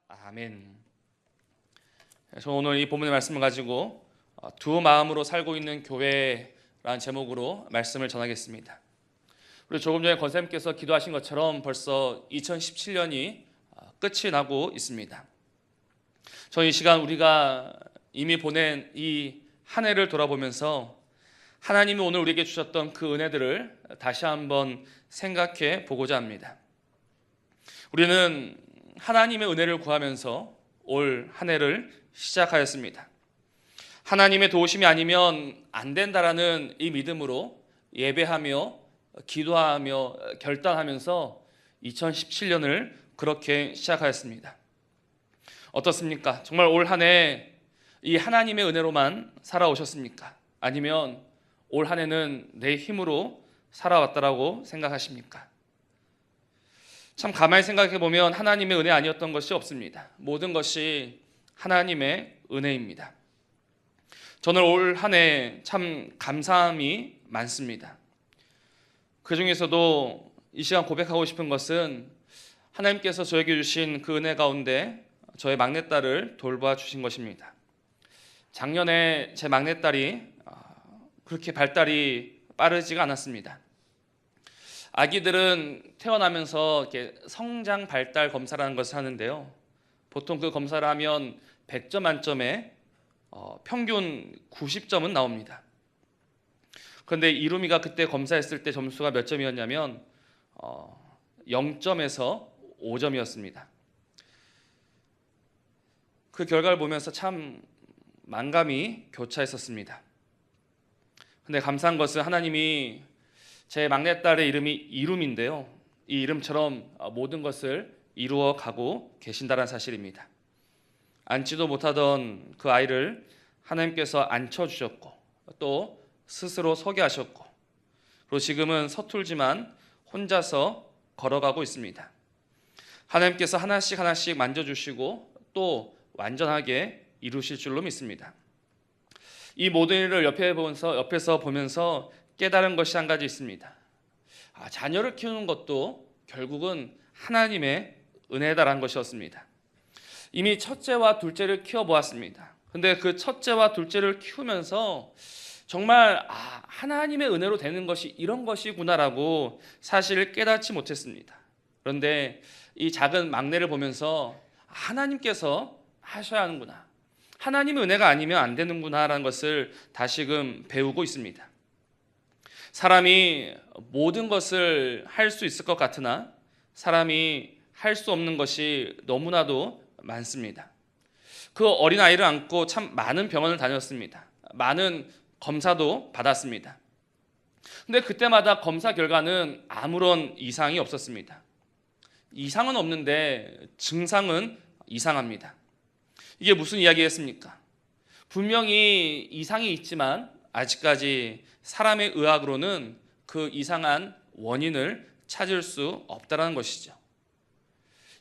아멘. 저 오늘 이 본문의 말씀을 가지고 두 마음으로 살고 있는 교회라는 제목으로 말씀을 전하겠습니다. 우리 조금 전에 권사님께서 기도하신 것처럼 벌써 2017년이 끝이 나고 있습니다. 저는 이 시간 우리가 이미 보낸 이 한 해를 돌아보면서 하나님이 오늘 우리에게 주셨던 그 은혜들을 다시 한번 생각해 보고자 합니다. 우리는 하나님의 은혜를 구하면서 올 한 해를 시작하였습니다. 하나님의 도우심이 아니면 안 된다라는 이 믿음으로 예배하며 기도하며 결단하면서 2017년을 그렇게 시작하였습니다. 어떻습니까? 정말 올 한 해 이 하나님의 은혜로만 살아오셨습니까? 아니면 올 한 해는 내 힘으로 살아왔다라고 생각하십니까? 참 가만히 생각해 보면 하나님의 은혜 아니었던 것이 없습니다. 모든 것이 하나님의 은혜입니다. 저는 올 한 해 참 감사함이 많습니다. 그 중에서도 이 시간 고백하고 싶은 것은 하나님께서 저에게 주신 그 은혜 가운데 저의 막내딸을 돌봐 주신 것입니다. 작년에 제 막내딸이 그렇게 발달이 빠르지가 않았습니다. 아기들은 태어나면서 이렇게 성장 발달 검사라는 것을 하는데요. 보통 그 검사를 하면 100점 만점에 평균 90점은 나옵니다. 그런데 이루미가 그때 검사했을 때 점수가 몇 점이었냐면 0점에서 5점이었습니다. 그 결과를 보면서 참 만감이 교차했었습니다. 근데 감사한 것은 하나님이 제 막내딸의 이름이 이룸인데요. 이 이름처럼 모든 것을 이루어 가고 계신다는 사실입니다. 앉지도 못하던 그 아이를 하나님께서 앉혀주셨고 또 스스로 서게 하셨고 그리고 지금은 서툴지만 혼자서 걸어가고 있습니다. 하나님께서 하나씩 하나씩 만져주시고 또 완전하게 이루실 줄로 믿습니다. 이 모든 일을 옆에서 보면서 깨달은 것이 한 가지 있습니다. 자녀를 키우는 것도 결국은 하나님의 은혜다라는 것이었습니다. 이미 첫째와 둘째를 키워보았습니다. 근데 그 첫째와 둘째를 키우면서 정말 하나님의 은혜로 되는 것이 이런 것이구나라고 사실 깨닫지 못했습니다. 그런데 이 작은 막내를 보면서 하나님께서 하셔야 하는구나, 하나님의 은혜가 아니면 안 되는구나라는 것을 다시금 배우고 있습니다. 사람이 모든 것을 할 수 있을 것 같으나 사람이 할 수 없는 것이 너무나도 많습니다. 그 어린아이를 안고 참 많은 병원을 다녔습니다. 많은 검사도 받았습니다. 근데 그때마다 검사 결과는 아무런 이상이 없었습니다. 이상은 없는데 증상은 이상합니다. 이게 무슨 이야기겠습니까? 분명히 이상이 있지만 아직까지 사람의 의학으로는 그 이상한 원인을 찾을 수 없다는 것이죠.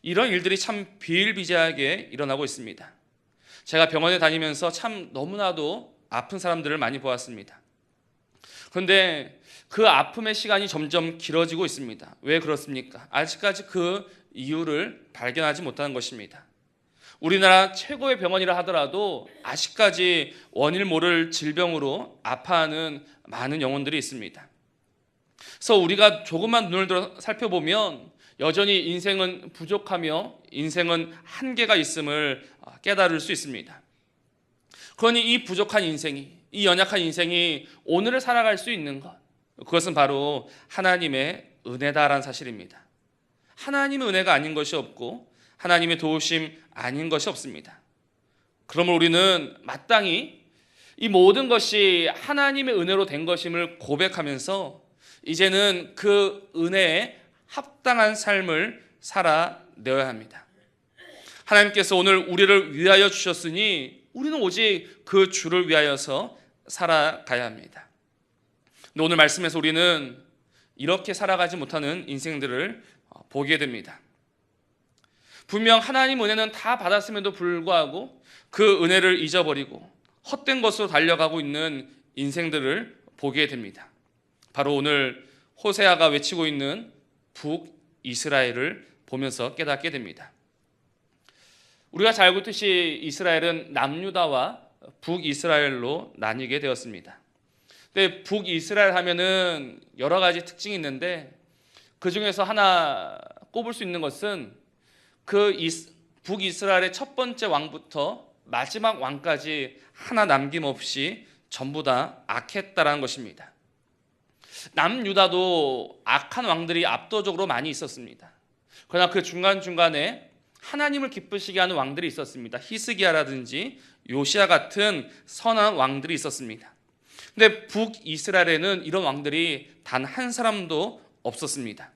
이런 일들이 참 비일비재하게 일어나고 있습니다. 제가 병원에 다니면서 참 너무나도 아픈 사람들을 많이 보았습니다. 그런데 그 아픔의 시간이 점점 길어지고 있습니다. 왜 그렇습니까? 아직까지 그 이유를 발견하지 못하는 것입니다. 우리나라 최고의 병원이라 하더라도 아직까지 원인을 모를 질병으로 아파하는 많은 영혼들이 있습니다. 그래서 우리가 조금만 눈을 들어 살펴보면 여전히 인생은 부족하며 인생은 한계가 있음을 깨달을 수 있습니다. 그러니 이 부족한 인생이, 이 연약한 인생이 오늘을 살아갈 수 있는 것, 그것은 바로 하나님의 은혜다라는 사실입니다. 하나님의 은혜가 아닌 것이 없고 하나님의 도우심 아닌 것이 없습니다. 그러므로 우리는 마땅히 이 모든 것이 하나님의 은혜로 된 것임을 고백하면서 이제는 그 은혜에 합당한 삶을 살아내어야 합니다. 하나님께서 오늘 우리를 위하여 주셨으니 우리는 오직 그 주를 위하여서 살아가야 합니다. 근데 오늘 말씀에서 우리는 이렇게 살아가지 못하는 인생들을 보게 됩니다. 분명 하나님 은혜는 다 받았음에도 불구하고 그 은혜를 잊어버리고 헛된 것으로 달려가고 있는 인생들을 보게 됩니다. 바로 오늘 호세아가 외치고 있는 북이스라엘을 보면서 깨닫게 됩니다. 우리가 잘 알고 있듯이 이스라엘은 남유다와 북이스라엘로 나뉘게 되었습니다. 근데 북이스라엘 하면은 여러 가지 특징이 있는데 그 중에서 하나 꼽을 수 있는 것은 북이스라엘의 첫 번째 왕부터 마지막 왕까지 하나 남김없이 전부 다 악했다라는 것입니다. 남유다도 악한 왕들이 압도적으로 많이 있었습니다. 그러나 그 중간중간에 하나님을 기쁘시게 하는 왕들이 있었습니다. 히스기야라든지 요시야 같은 선한 왕들이 있었습니다. 근데 북이스라엘에는 이런 왕들이 단 한 사람도 없었습니다.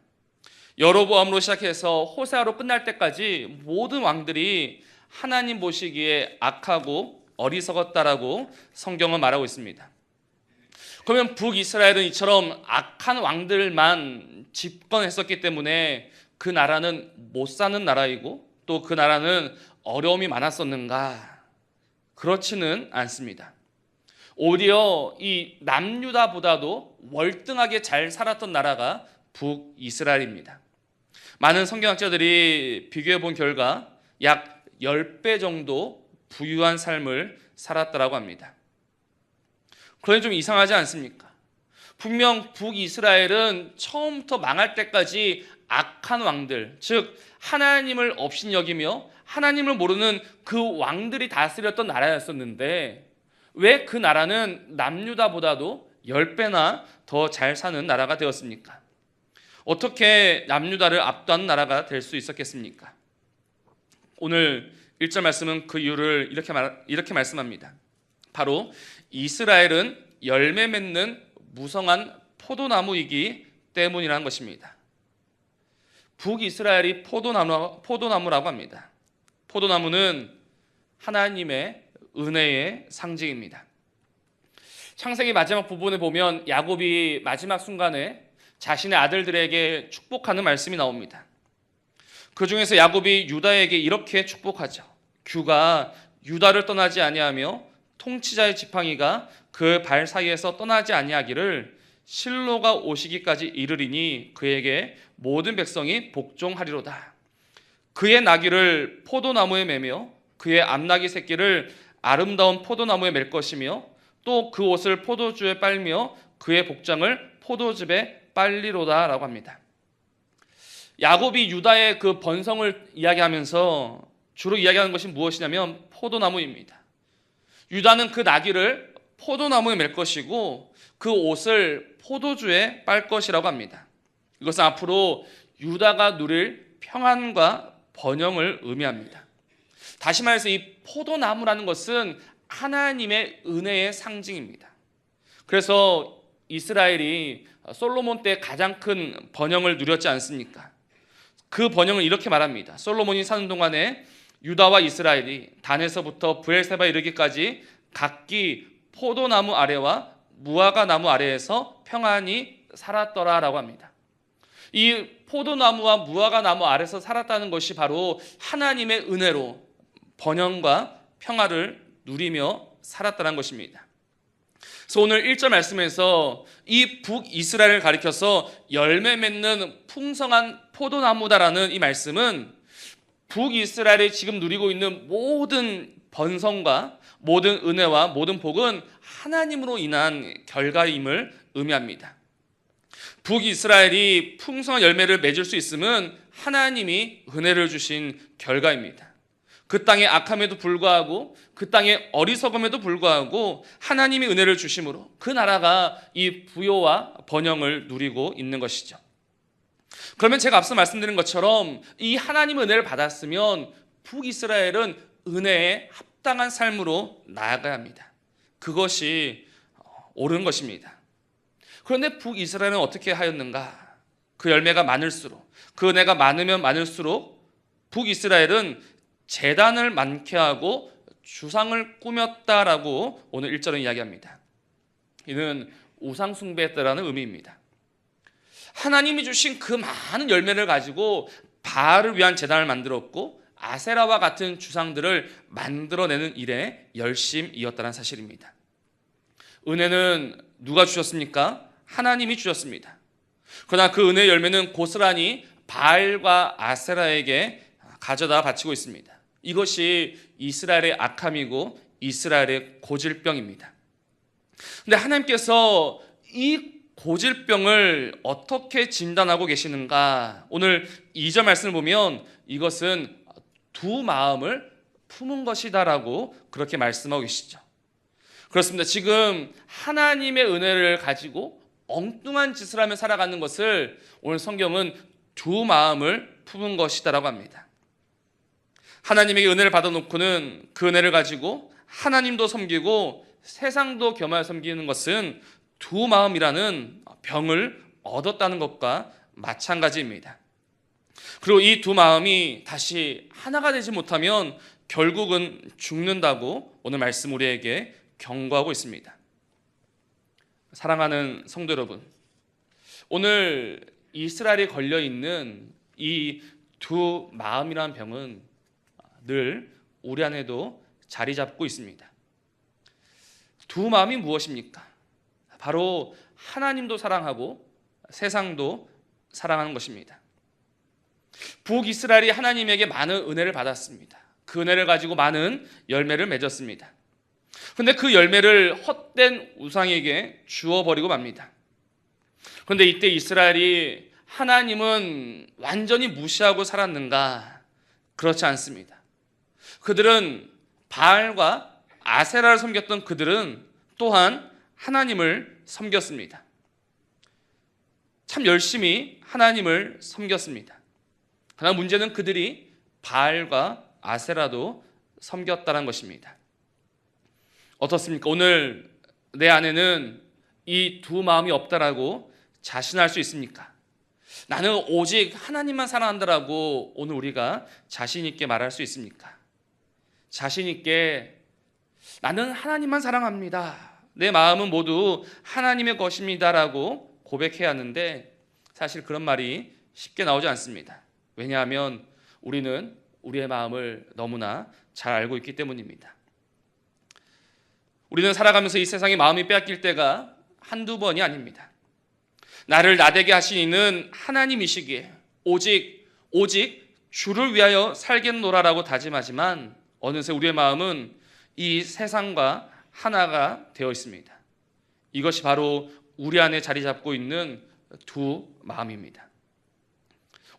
여로보암으로 시작해서 호세아로 끝날 때까지 모든 왕들이 하나님 보시기에 악하고 어리석었다라고 성경은 말하고 있습니다. 그러면 북이스라엘은 이처럼 악한 왕들만 집권했었기 때문에 그 나라는 못 사는 나라이고 또 그 나라는 어려움이 많았었는가? 그렇지는 않습니다. 오히려 이 남유다보다도 월등하게 잘 살았던 나라가 북이스라엘입니다. 많은 성경학자들이 비교해 본 결과 약 10배 정도 부유한 삶을 살았다고 합니다. 그러니 좀 이상하지 않습니까? 분명 북이스라엘은 처음부터 망할 때까지 악한 왕들, 즉 하나님을 업신여기며 하나님을 모르는 그 왕들이 다스렸던 나라였었는데 왜 그 나라는 남유다보다도 10배나 더 잘 사는 나라가 되었습니까? 어떻게 남유다를 압도하는 나라가 될 수 있었겠습니까? 오늘 1절 말씀은 그 이유를 이렇게 말씀합니다. 바로 이스라엘은 열매 맺는 무성한 포도나무이기 때문이라는 것입니다. 북이스라엘이 포도나무라고 합니다. 포도나무는 하나님의 은혜의 상징입니다. 창세기 마지막 부분에 보면 야곱이 마지막 순간에 자신의 아들들에게 축복하는 말씀이 나옵니다. 그 중에서 야곱이 유다에게 이렇게 축복하죠. 규가 유다를 떠나지 아니하며 통치자의 지팡이가 그 발 사이에서 떠나지 아니하기를 실로가 오시기까지 이르리니 그에게 모든 백성이 복종하리로다. 그의 나귀를 포도나무에 매며 그의 암나귀 새끼를 아름다운 포도나무에 맬 것이며 또 그 옷을 포도주에 빨며 그의 복장을 포도즙에 빨리로다 라고 합니다. 야곱이 유다의 그 번성을 이야기하면서 주로 이야기하는 것이 무엇이냐면 포도나무입니다. 유다는 그 나귀를 포도나무에 맬 것이고 그 옷을 포도주에 빨 것이라고 합니다. 이것은 앞으로 유다가 누릴 평안과 번영을 의미합니다. 다시 말해서 이 포도나무라는 것은 하나님의 은혜의 상징입니다. 그래서 이스라엘이 솔로몬 때 가장 큰 번영을 누렸지 않습니까? 그 번영을 이렇게 말합니다. 솔로몬이 사는 동안에 유다와 이스라엘이 단에서부터 브엘세바에 이르기까지 각기 포도나무 아래와 무화과 나무 아래에서 평안히 살았더라라고 합니다. 이 포도나무와 무화과 나무 아래에서 살았다는 것이 바로 하나님의 은혜로 번영과 평화를 누리며 살았다는 것입니다. 그래서 오늘 1절 말씀에서 이 북이스라엘을 가리켜서 열매 맺는 풍성한 포도나무다라는 이 말씀은 북이스라엘이 지금 누리고 있는 모든 번성과 모든 은혜와 모든 복은 하나님으로 인한 결과임을 의미합니다. 북이스라엘이 풍성한 열매를 맺을 수 있음은 하나님이 은혜를 주신 결과입니다. 그 땅의 악함에도 불구하고 그 땅의 어리석음에도 불구하고 하나님이 은혜를 주심으로 그 나라가 이 부요와 번영을 누리고 있는 것이죠. 그러면 제가 앞서 말씀드린 것처럼 이 하나님의 은혜를 받았으면 북이스라엘은 은혜에 합당한 삶으로 나아가야 합니다. 그것이 옳은 것입니다. 그런데 북이스라엘은 어떻게 하였는가? 그 열매가 많을수록, 그 은혜가 많으면 많을수록 북이스라엘은 제단을 많게 하고 주상을 꾸몄다라고 오늘 1절은 이야기합니다. 이는 우상 숭배했다라는 의미입니다. 하나님이 주신 그 많은 열매를 가지고 바알을 위한 제단을 만들었고 아세라와 같은 주상들을 만들어내는 일에 열심이었다는 사실입니다. 은혜는 누가 주셨습니까? 하나님이 주셨습니다. 그러나 그 은혜의 열매는 고스란히 바알과 아세라에게 가져다 바치고 있습니다. 이것이 이스라엘의 악함이고 이스라엘의 고질병입니다. 근데 하나님께서 이 고질병을 어떻게 진단하고 계시는가? 오늘 2절 말씀을 보면 이것은 두 마음을 품은 것이다라고 그렇게 말씀하고 계시죠. 그렇습니다. 지금 하나님의 은혜를 가지고 엉뚱한 짓을 하며 살아가는 것을 오늘 성경은 두 마음을 품은 것이다라고 합니다. 하나님에게 은혜를 받아놓고는 그 은혜를 가지고 하나님도 섬기고 세상도 겸하여 섬기는 것은 두 마음이라는 병을 얻었다는 것과 마찬가지입니다. 그리고 이 두 마음이 다시 하나가 되지 못하면 결국은 죽는다고 오늘 말씀 우리에게 경고하고 있습니다. 사랑하는 성도 여러분, 오늘 이스라엘이 걸려있는 이 두 마음이라는 병은 늘 우리 안에도 자리 잡고 있습니다. 두 마음이 무엇입니까? 바로 하나님도 사랑하고 세상도 사랑하는 것입니다. 북이스라엘이 하나님에게 많은 은혜를 받았습니다. 그 은혜를 가지고 많은 열매를 맺었습니다. 그런데 그 열매를 헛된 우상에게 주어버리고 맙니다. 그런데 이때 이스라엘이 하나님은 완전히 무시하고 살았는가? 그렇지 않습니다. 그들은 바알과 아세라를 섬겼던 그들은 또한 하나님을 섬겼습니다. 참 열심히 하나님을 섬겼습니다. 그러나 문제는 그들이 바알과 아세라도 섬겼다는 것입니다. 어떻습니까? 오늘 내 안에는 이 두 마음이 없다라고 자신할 수 있습니까? 나는 오직 하나님만 사랑한다라고 오늘 우리가 자신 있게 말할 수 있습니까? 자신 있게 나는 하나님만 사랑합니다. 내 마음은 모두 하나님의 것입니다라고 고백해야 하는데 사실 그런 말이 쉽게 나오지 않습니다. 왜냐하면 우리는 우리의 마음을 너무나 잘 알고 있기 때문입니다. 우리는 살아가면서 이 세상에 마음이 빼앗길 때가 한두 번이 아닙니다. 나를 나되게 하시는 하나님이시기에 오직 주를 위하여 살겠노라라고 다짐하지만 어느새 우리의 마음은 이 세상과 하나가 되어 있습니다. 이것이 바로 우리 안에 자리 잡고 있는 두 마음입니다.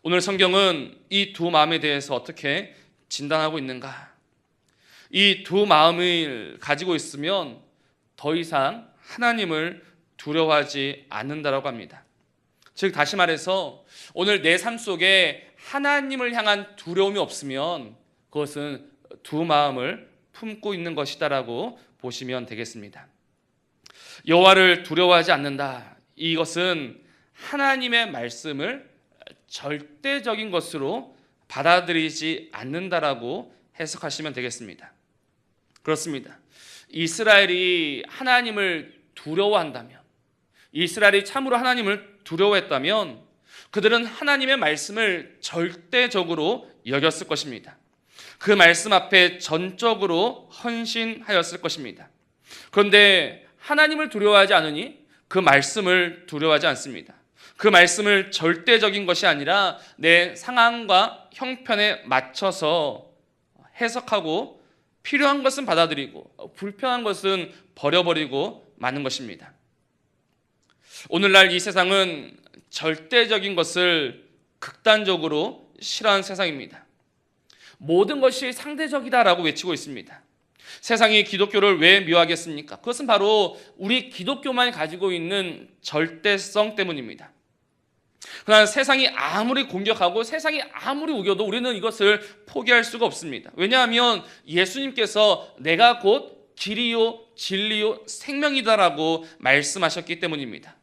오늘 성경은 이 두 마음에 대해서 어떻게 진단하고 있는가? 이 두 마음을 가지고 있으면 더 이상 하나님을 두려워하지 않는다라고 합니다. 즉 다시 말해서 오늘 내 삶 속에 하나님을 향한 두려움이 없으면 그것은 두 마음을 품고 있는 것이다라고 보시면 되겠습니다. 여호와를 두려워하지 않는다. 이것은 하나님의 말씀을 절대적인 것으로 받아들이지 않는다라고 해석하시면 되겠습니다. 그렇습니다. 이스라엘이 하나님을 두려워한다면, 이스라엘이 참으로 하나님을 두려워했다면 그들은 하나님의 말씀을 절대적으로 여겼을 것입니다. 그 말씀 앞에 전적으로 헌신하였을 것입니다. 그런데 하나님을 두려워하지 않으니 그 말씀을 두려워하지 않습니다. 그 말씀을 절대적인 것이 아니라 내 상황과 형편에 맞춰서 해석하고 필요한 것은 받아들이고 불편한 것은 버려버리고 마는 것입니다. 오늘날 이 세상은 절대적인 것을 극단적으로 싫어하는 세상입니다. 모든 것이 상대적이다라고 외치고 있습니다. 세상이 기독교를 왜 미워하겠습니까? 그것은 바로 우리 기독교만이 가지고 있는 절대성 때문입니다. 그러나 세상이 아무리 공격하고 세상이 아무리 우겨도 우리는 이것을 포기할 수가 없습니다. 왜냐하면 예수님께서 내가 곧 길이요 진리요 생명이다라고 말씀하셨기 때문입니다.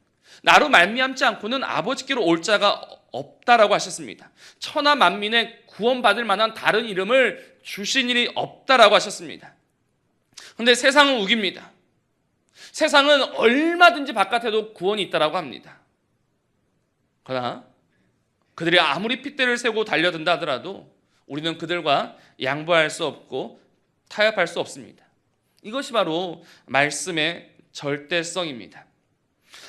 나로 말미암지 않고는 아버지께로 올 자가 없다라고 하셨습니다. 천하 만민의 구원받을 만한 다른 이름을 주신 일이 없다라고 하셨습니다. 그런데 세상은 우깁니다. 세상은 얼마든지 바깥에도 구원이 있다라고 합니다. 그러나 그들이 아무리 핏대를 세고 달려든다 하더라도 우리는 그들과 양보할 수 없고 타협할 수 없습니다. 이것이 바로 말씀의 절대성입니다.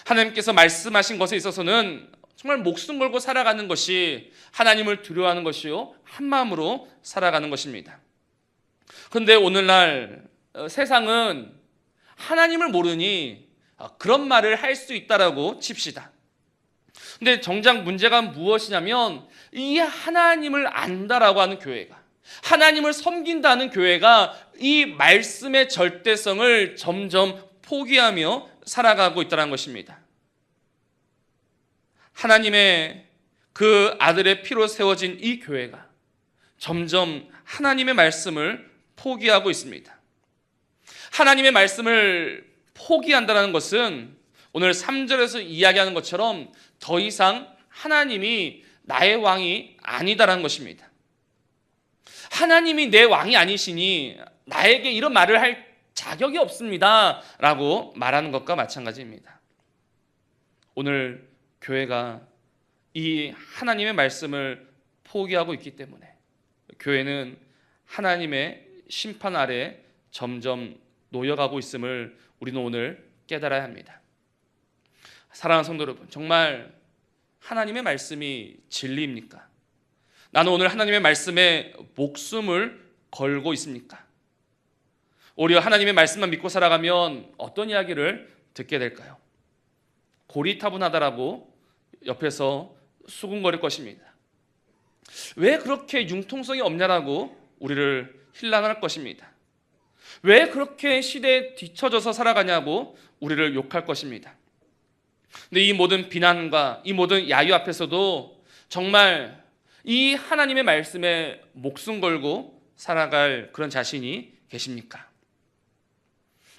하나님께서 말씀하신 것에 있어서는 정말 목숨 걸고 살아가는 것이 하나님을 두려워하는 것이요 한 마음으로 살아가는 것입니다. 그런데 오늘날 세상은 하나님을 모르니 그런 말을 할 수 있다라고 칩시다. 근데 정작 문제가 무엇이냐면 이 하나님을 안다라고 하는 교회가, 하나님을 섬긴다는 교회가 이 말씀의 절대성을 점점 포기하며 살아가고 있다는 것입니다. 하나님의 그 아들의 피로 세워진 이 교회가 점점 하나님의 말씀을 포기하고 있습니다. 하나님의 말씀을 포기한다는 것은 오늘 3절에서 이야기하는 것처럼 더 이상 하나님이 나의 왕이 아니다라는 것입니다. 하나님이 내 왕이 아니시니 나에게 이런 말을 할 자격이 없습니다 라고 말하는 것과 마찬가지입니다. 오늘 교회가 이 하나님의 말씀을 포기하고 있기 때문에 교회는 하나님의 심판 아래 점점 놓여가고 있음을 우리는 오늘 깨달아야 합니다. 사랑하는 성도 여러분, 정말 하나님의 말씀이 진리입니까? 나는 오늘 하나님의 말씀에 목숨을 걸고 있습니까? 오히려 하나님의 말씀만 믿고 살아가면 어떤 이야기를 듣게 될까요? 고리타분하다라고 옆에서 수군거릴 것입니다. 왜 그렇게 융통성이 없냐라고 우리를 힐난할 것입니다. 왜 그렇게 시대에 뒤처져서 살아가냐고 우리를 욕할 것입니다. 근데 이 모든 비난과 이 모든 야유 앞에서도 정말 이 하나님의 말씀에 목숨 걸고 살아갈 그런 자신이 계십니까?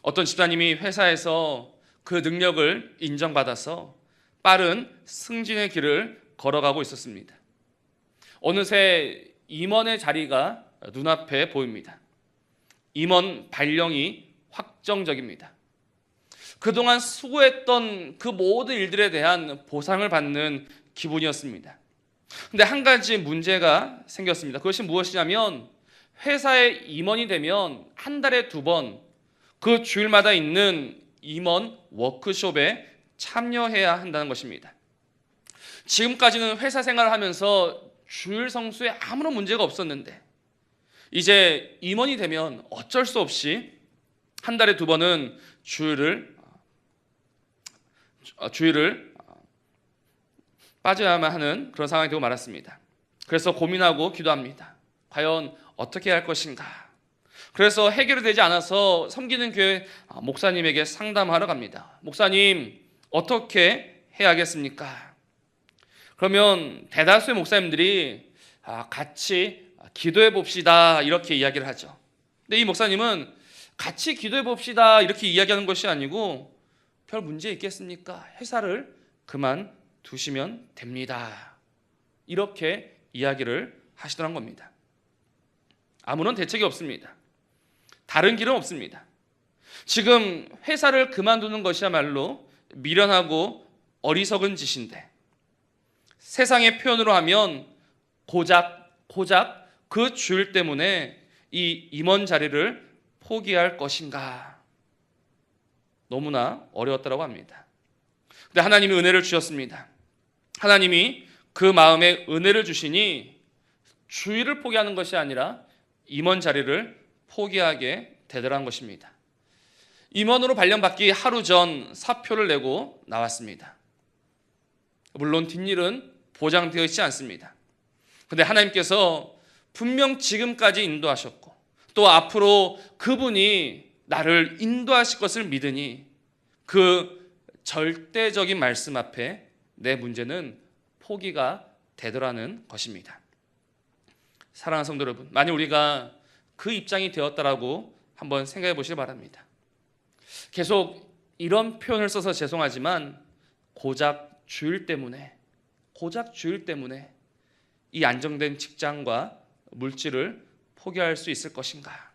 어떤 집사님이 회사에서 그 능력을 인정받아서 빠른 승진의 길을 걸어가고 있었습니다. 어느새 임원의 자리가 눈앞에 보입니다. 임원 발령이 확정적입니다. 그동안 수고했던 그 모든 일들에 대한 보상을 받는 기분이었습니다. 근데 한 가지 문제가 생겼습니다. 그것이 무엇이냐면 회사의 임원이 되면 한 달에 2번 그 주일마다 있는 임원 워크숍에 참여해야 한다는 것입니다. 지금까지는 회사 생활을 하면서 주일 성수에 아무런 문제가 없었는데 이제 임원이 되면 어쩔 수 없이 한 달에 2번은 주일을 빠져야만 하는 그런 상황이 되고 말았습니다. 그래서 고민하고 기도합니다. 과연 어떻게 할 것인가? 그래서 해결이 되지 않아서 섬기는 교회 목사님에게 상담하러 갑니다. 목사님, 어떻게 해야겠습니까? 그러면 대다수의 목사님들이 같이 기도해 봅시다 이렇게 이야기를 하죠. 근데 이 목사님은 같이 기도해 봅시다 이렇게 이야기하는 것이 아니고 별 문제 있겠습니까? 회사를 그만두시면 됩니다. 이렇게 이야기를 하시더란 겁니다. 아무런 대책이 없습니다. 다른 길은 없습니다. 지금 회사를 그만두는 것이야말로 미련하고 어리석은 짓인데 세상의 표현으로 하면 고작 그 주일 때문에 이 임원 자리를 포기할 것인가? 너무나 어려웠다고 합니다. 근데 하나님이 은혜를 주셨습니다. 하나님이 그 마음에 은혜를 주시니 주일을 포기하는 것이 아니라 임원 자리를 포기하게 되더라는 것입니다. 임원으로 발령받기 하루 전 사표를 내고 나왔습니다. 물론 뒷일은 보장되어 있지 않습니다. 그런데 하나님께서 분명 지금까지 인도하셨고 또 앞으로 그분이 나를 인도하실 것을 믿으니 그 절대적인 말씀 앞에 내 문제는 포기가 되더라는 것입니다. 사랑하는 성도 여러분, 만약 우리가 그 입장이 되었다라고 한번 생각해 보시기 바랍니다. 계속 이런 표현을 써서 죄송하지만 고작 주일 때문에 이 안정된 직장과 물질을 포기할 수 있을 것인가?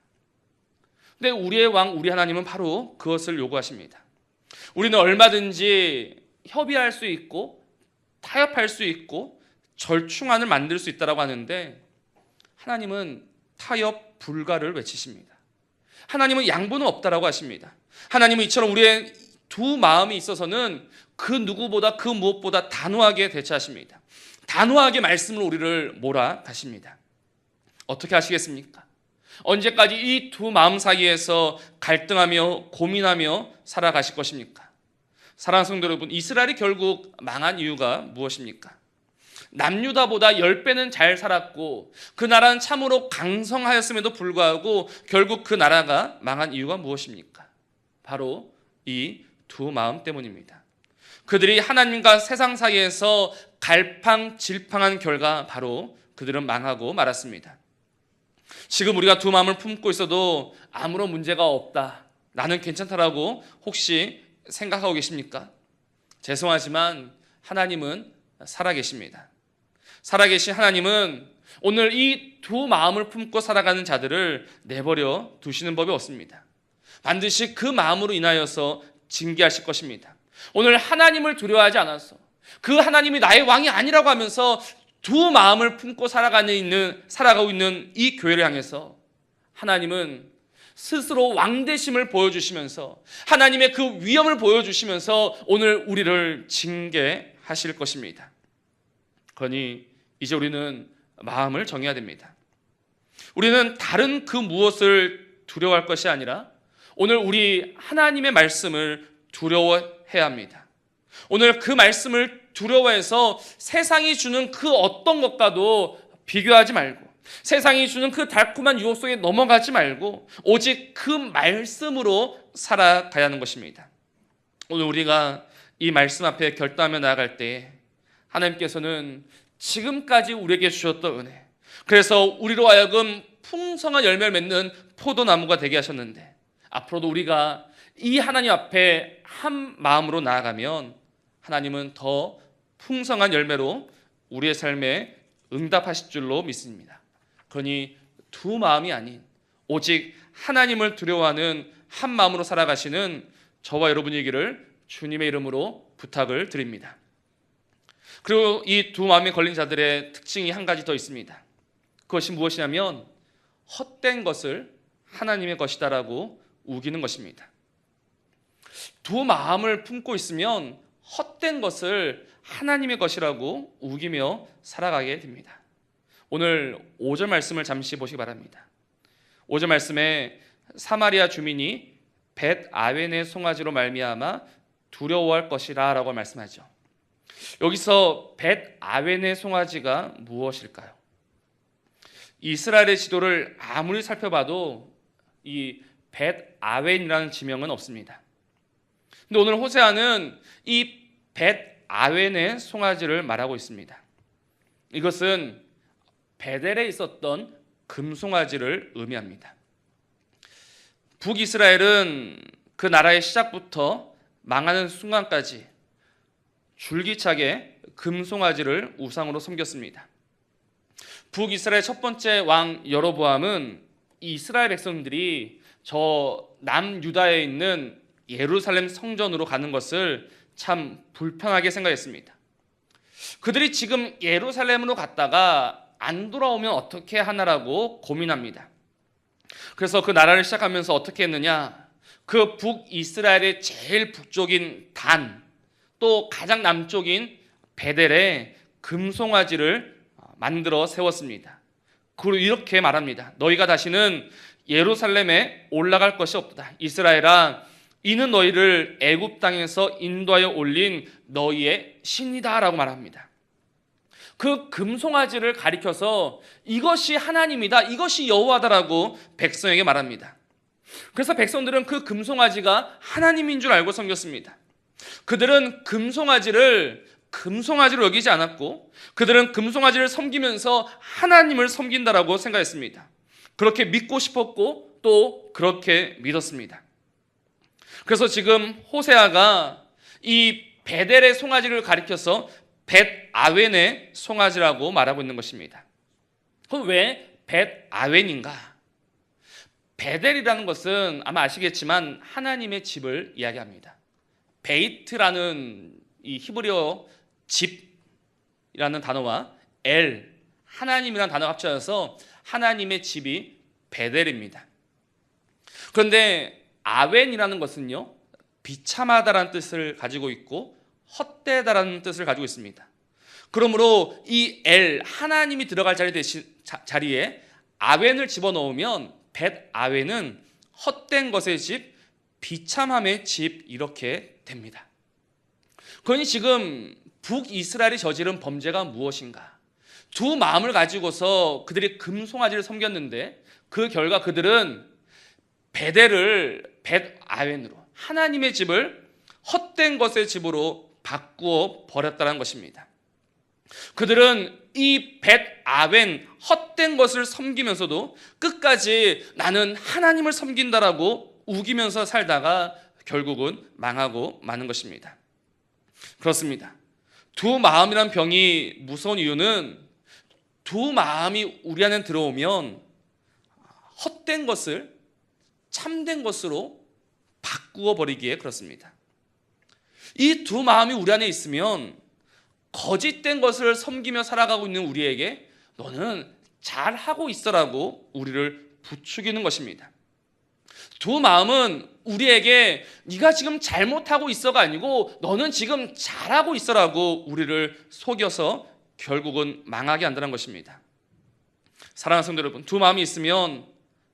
근데 우리의 왕, 우리 하나님은 바로 그것을 요구하십니다. 우리는 얼마든지 협의할 수 있고 타협할 수 있고 절충안을 만들 수 있다고 하는데 하나님은 타협 불가를 외치십니다. 하나님은 양보는 없다라고 하십니다. 하나님은 이처럼 우리의 두 마음이 있어서는 그 누구보다 그 무엇보다 단호하게 대처하십니다. 단호하게 말씀을 우리를 몰아가십니다. 어떻게 하시겠습니까? 언제까지 이 두 마음 사이에서 갈등하며 고민하며 살아가실 것입니까? 사랑하는 성도 여러분, 이스라엘이 결국 망한 이유가 무엇입니까? 남유다보다 10배는 잘 살았고 그 나라는 참으로 강성하였음에도 불구하고 결국 그 나라가 망한 이유가 무엇입니까? 바로 이 두 마음 때문입니다. 그들이 하나님과 세상 사이에서 갈팡질팡한 결과 바로 그들은 망하고 말았습니다. 지금 우리가 두 마음을 품고 있어도 아무런 문제가 없다, 나는 괜찮다라고 혹시 생각하고 계십니까? 죄송하지만 하나님은 살아계십니다. 살아계신 하나님은 오늘 이 두 마음을 품고 살아가는 자들을 내버려 두시는 법이 없습니다. 반드시 그 마음으로 인하여서 징계하실 것입니다. 오늘 하나님을 두려워하지 않아서 그 하나님이 나의 왕이 아니라고 하면서 두 마음을 품고 살아가고 있는 이 교회를 향해서 하나님은 스스로 왕되심을 보여주시면서 하나님의 그 위엄을 보여주시면서 오늘 우리를 징계하실 것입니다. 그러니 이제 우리는 마음을 정해야 됩니다. 우리는 다른 그 무엇을 두려워할 것이 아니라 오늘 우리 하나님의 말씀을 두려워해야 합니다. 오늘 그 말씀을 두려워해서 세상이 주는 그 어떤 것과도 비교하지 말고 세상이 주는 그 달콤한 유혹 속에 넘어가지 말고 오직 그 말씀으로 살아가야 하는 것입니다. 오늘 우리가 이 말씀 앞에 결단하며 나아갈 때 하나님께서는 지금까지 우리에게 주셨던 은혜, 그래서 우리로 하여금 풍성한 열매를 맺는 포도나무가 되게 하셨는데 앞으로도 우리가 이 하나님 앞에 한 마음으로 나아가면 하나님은 더 풍성한 열매로 우리의 삶에 응답하실 줄로 믿습니다. 그러니 두 마음이 아닌 오직 하나님을 두려워하는 한 마음으로 살아가시는 저와 여러분이기를 주님의 이름으로 부탁을 드립니다. 그리고 이 두 마음에 걸린 자들의 특징이 한 가지 더 있습니다. 그것이 무엇이냐면 헛된 것을 하나님의 것이다라고 우기는 것입니다. 두 마음을 품고 있으면 헛된 것을 하나님의 것이라고 우기며 살아가게 됩니다. 오늘 5절 말씀을 잠시 보시기 바랍니다. 5절 말씀에 사마리아 주민이 벳 아웬의 송아지로 말미암아 두려워할 것이라 라고 말씀하죠. 여기서 벳 아웬의 송아지가 무엇일까요? 이스라엘의 지도를 아무리 살펴봐도 이 벳 아웬이라는 지명은 없습니다. 근데 오늘 호세아는 이 벳 아웬의 송아지를 말하고 있습니다. 이것은 베델에 있었던 금송아지를 의미합니다. 북이스라엘은 그 나라의 시작부터 망하는 순간까지 줄기차게 금송아지를 우상으로 섬겼습니다. 북이스라엘 첫 번째 왕 여로보암은 이스라엘 백성들이 저 남유다에 있는 예루살렘 성전으로 가는 것을 참 불편하게 생각했습니다. 그들이 지금 예루살렘으로 갔다가 안 돌아오면 어떻게 하나라고 고민합니다. 그래서 그 나라를 시작하면서 어떻게 했느냐, 그 북이스라엘의 제일 북쪽인 단, 또 가장 남쪽인 베델에 금송아지를 만들어 세웠습니다. 그리고 이렇게 말합니다. 너희가 다시는 예루살렘에 올라갈 것이 없다. 이스라엘아, 이는 너희를 애굽 땅에서 인도하여 올린 너희의 신이다 라고 말합니다. 그 금송아지를 가리켜서 이것이 하나님이다, 이것이 여호와다라고 백성에게 말합니다. 그래서 백성들은 그 금송아지가 하나님인 줄 알고 섬겼습니다. 그들은 금송아지를 여기지 않았고 그들은 금송아지를 섬기면서 하나님을 섬긴다라고 생각했습니다. 그렇게 믿고 싶었고 또 그렇게 믿었습니다. 그래서 지금 호세아가 이 베델의 송아지를 가리켜서 벳 아웬의 송아지라고 말하고 있는 것입니다. 그럼 왜 벳 아웬인가? 베델이라는 것은 아마 아시겠지만 하나님의 집을 이야기합니다. 베이트라는 이 히브리어 집이라는 단어와 엘, 하나님이라는 단어가 합쳐져서 하나님의 집이 베델입니다. 그런데 아웬이라는 것은요, 비참하다라는 뜻을 가지고 있고 헛되다라는 뜻을 가지고 있습니다. 그러므로 이 엘, 하나님이 들어갈 자리에 아웬을 집어넣으면 벳아웬은 헛된 것의 집, 비참함의 집 이렇게 됩니다. 그러니 지금 북이스라엘이 저지른 범죄가 무엇인가? 두 마음을 가지고서 그들이 금송아지를 섬겼는데 그 결과 그들은 베델을 벳아웬으로 하나님의 집을 헛된 것의 집으로 바꾸어 버렸다는 것입니다. 그들은 이 벳아웬 헛된 것을 섬기면서도 끝까지 나는 하나님을 섬긴다라고 우기면서 살다가 결국은 망하고 마는 것입니다. 그렇습니다. 두 마음이란 병이 무서운 이유는 두 마음이 우리 안에 들어오면 헛된 것을 참된 것으로 바꾸어 버리기에 그렇습니다. 이 두 마음이 우리 안에 있으면 거짓된 것을 섬기며 살아가고 있는 우리에게 너는 잘하고 있어라고 우리를 부추기는 것입니다. 두 마음은 우리에게 네가 지금 잘못하고 있어가 아니고 너는 지금 잘하고 있어라고 우리를 속여서 결국은 망하게 한다는 것입니다. 사랑하는 성도 여러분, 두 마음이 있으면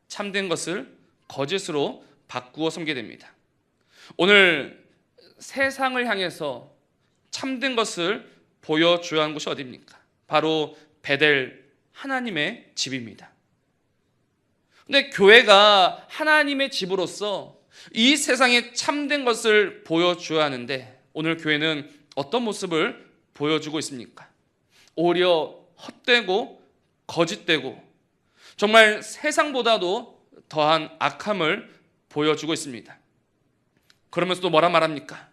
참된 것을 거짓으로 바꾸어 섬기게 됩니다. 오늘 세상을 향해서 참된 것을 보여줘야 하는 곳이 어디입니까? 바로 베델 하나님의 집입니다. 근데 교회가 하나님의 집으로서 이 세상에 참된 것을 보여줘야 하는데 오늘 교회는 어떤 모습을 보여주고 있습니까? 오히려 헛되고 거짓되고 정말 세상보다도 더한 악함을 보여주고 있습니다. 그러면서도 뭐라 말합니까?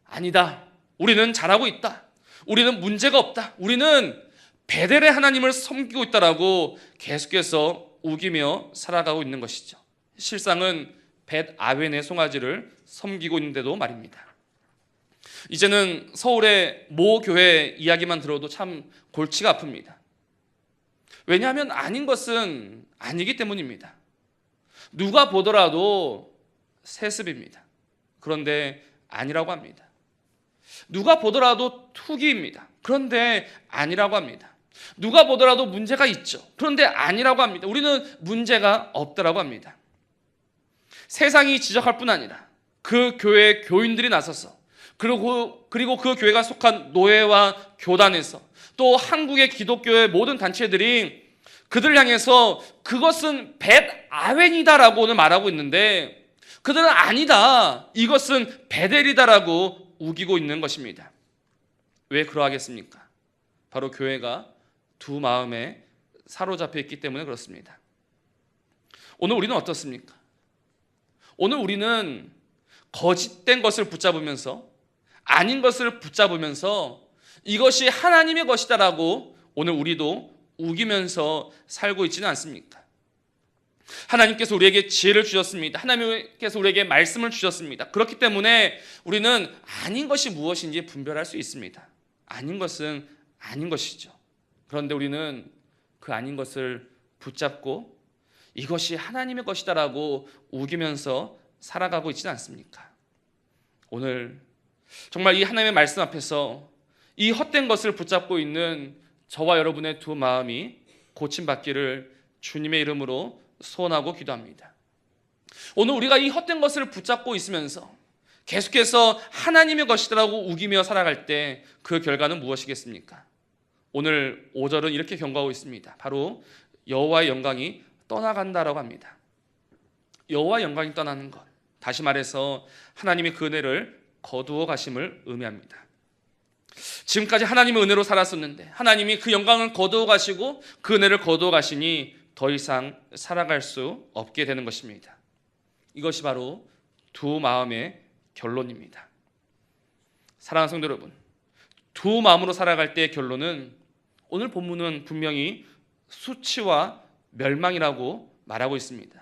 아니다. 우리는 잘하고 있다. 우리는 문제가 없다. 우리는 베델의 하나님을 섬기고 있다라고 계속해서 우기며 살아가고 있는 것이죠. 실상은 벳아웬의 송아지를 섬기고 있는데도 말입니다. 이제는 서울의 모 교회 이야기만 들어도 참 골치가 아픕니다. 왜냐하면 아닌 것은 아니기 때문입니다. 누가 보더라도 세습입니다. 그런데 아니라고 합니다. 누가 보더라도 투기입니다. 그런데 아니라고 합니다. 누가 보더라도 문제가 있죠. 그런데 아니라고 합니다. 우리는 문제가 없다라고 합니다. 세상이 지적할 뿐 아니라 그 교회의 교인들이 나서서 그리고 그 교회가 속한 노예와 교단에서 또 한국의 기독교의 모든 단체들이 그들을 향해서 그것은 벳아웬이다라고 오늘 말하고 있는데 그들은 아니다. 이것은 베델이다라고 우기고 있는 것입니다. 왜 그러하겠습니까? 바로 교회가 두 마음에 사로잡혀 있기 때문에 그렇습니다. 오늘 우리는 어떻습니까? 오늘 우리는 거짓된 것을 붙잡으면서 아닌 것을 붙잡으면서 이것이 하나님의 것이다라고 오늘 우리도 우기면서 살고 있지는 않습니까? 하나님께서 우리에게 지혜를 주셨습니다. 하나님께서 우리에게 말씀을 주셨습니다. 그렇기 때문에 우리는 아닌 것이 무엇인지 분별할 수 있습니다. 아닌 것은 아닌 것이죠. 그런데 우리는 그 아닌 것을 붙잡고 이것이 하나님의 것이다라고 우기면서 살아가고 있지는 않습니까? 오늘 정말 이 하나님의 말씀 앞에서 이 헛된 것을 붙잡고 있는 저와 여러분의 두 마음이 고침받기를 주님의 이름으로 소원하고 기도합니다. 오늘 우리가 이 헛된 것을 붙잡고 있으면서 계속해서 하나님의 것이라고 우기며 살아갈 때 그 결과는 무엇이겠습니까? 오늘 5절은 이렇게 경고하고 있습니다. 바로 여호와의 영광이 떠나간다라고 합니다. 여호와의 영광이 떠나는 것, 다시 말해서 하나님의 그 은혜를 거두어 가심을 의미합니다. 지금까지 하나님의 은혜로 살았었는데 하나님이 그 영광을 거두어 가시고 그 은혜를 거두어 가시니 더 이상 살아갈 수 없게 되는 것입니다. 이것이 바로 두 마음의 결론입니다. 사랑하는 성도 여러분, 두 마음으로 살아갈 때의 결론은 오늘 본문은 분명히 수치와 멸망이라고 말하고 있습니다.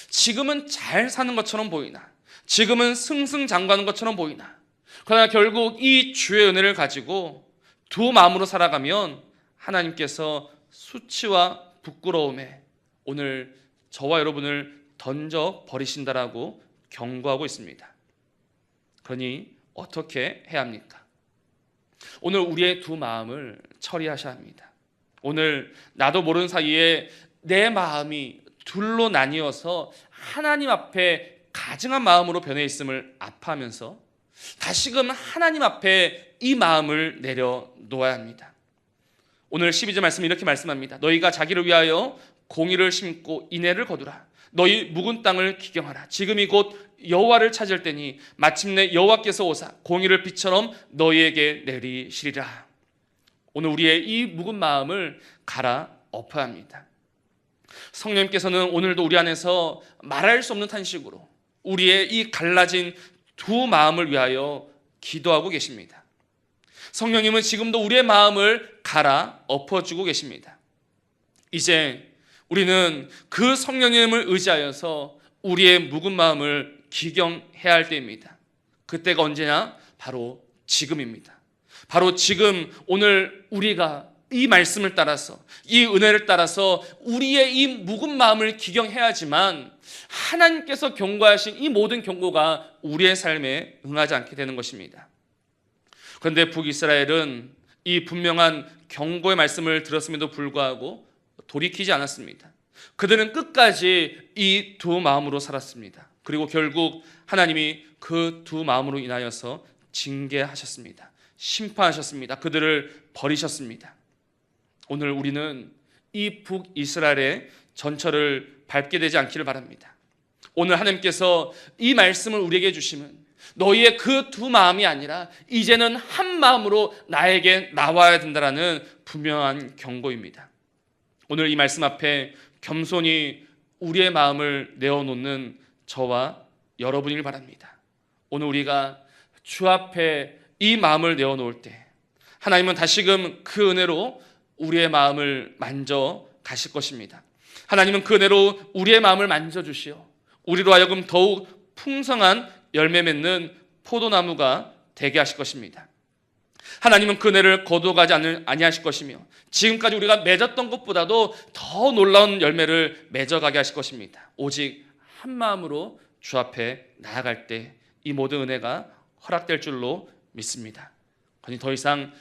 지금은 잘 사는 것처럼 보이나, 지금은 승승장구하는 것처럼 보이나, 그러나 결국 이 주의 은혜를 가지고 두 마음으로 살아가면 하나님께서 수치와 부끄러움에 오늘 저와 여러분을 던져 버리신다라고 경고하고 있습니다. 그러니 어떻게 해야 합니까? 오늘 우리의 두 마음을 처리하셔야 합니다. 오늘 나도 모르는 사이에 내 마음이 둘로 나뉘어서 하나님 앞에 가증한 마음으로 변해 있음을 아파하면서 다시금 하나님 앞에 이 마음을 내려놓아야 합니다. 오늘 12절 말씀 이렇게 말씀합니다. 너희가 자기를 위하여 공의를 심고 인애를 거두라. 너희 묵은 땅을 기경하라. 지금이 곧 여호와를 찾을 때니 마침내 여호와께서 오사 공의를 빛처럼 너희에게 내리시리라. 오늘 우리의 이 묵은 마음을 갈아엎어야 합니다. 성령님께서는 오늘도 우리 안에서 말할 수 없는 탄식으로 우리의 이 갈라진 두 마음을 위하여 기도하고 계십니다. 성령님은 지금도 우리의 마음을 갈아엎어주고 계십니다. 이제 우리는 그 성령님을 의지하여서 우리의 묵은 마음을 기경해야 할 때입니다. 그때가 언제냐? 바로 지금입니다. 바로 지금 오늘 우리가 이 말씀을 따라서 이 은혜를 따라서 우리의 이 묵은 마음을 기경해야지만 하나님께서 경고하신 이 모든 경고가 우리의 삶에 응하지 않게 되는 것입니다. 그런데 북이스라엘은 이 분명한 경고의 말씀을 들었음에도 불구하고 돌이키지 않았습니다. 그들은 끝까지 이 두 마음으로 살았습니다. 그리고 결국 하나님이 그 두 마음으로 인하여서 징계하셨습니다. 심판하셨습니다. 그들을 버리셨습니다. 오늘 우리는 이 북이스라엘의 전철을 밟게 되지 않기를 바랍니다. 오늘 하나님께서 이 말씀을 우리에게 주시면 너희의 그 두 마음이 아니라 이제는 한 마음으로 나에게 나와야 된다라는 분명한 경고입니다. 오늘 이 말씀 앞에 겸손히 우리의 마음을 내어놓는 저와 여러분이길 바랍니다. 오늘 우리가 주 앞에 이 마음을 내어놓을 때 하나님은 다시금 그 은혜로 우리의 마음을 만져 가실 것입니다. 하나님은 그 은혜로 우리의 마음을 만져주시어 우리로 하여금 더욱 풍성한 열매 맺는 포도나무가 되게 하실 것입니다. 하나님은 그 은혜를 거두어가지 아니하실 것이며 지금까지 우리가 맺었던 것보다도 더 놀라운 열매를 맺어가게 하실 것입니다. 오직 한 마음으로 주 앞에 나아갈 때 이 모든 은혜가 허락될 줄로 믿습니다. 그러니 더 이상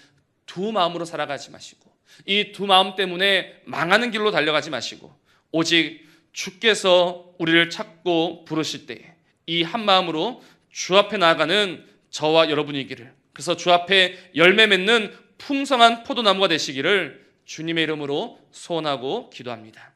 두 마음으로 살아가지 마시고 이 두 마음 때문에 망하는 길로 달려가지 마시고 오직 주께서 우리를 찾고 부르실 때에 이 한 마음으로 주 앞에 나아가는 저와 여러분이기를, 그래서 주 앞에 열매 맺는 풍성한 포도나무가 되시기를 주님의 이름으로 소원하고 기도합니다.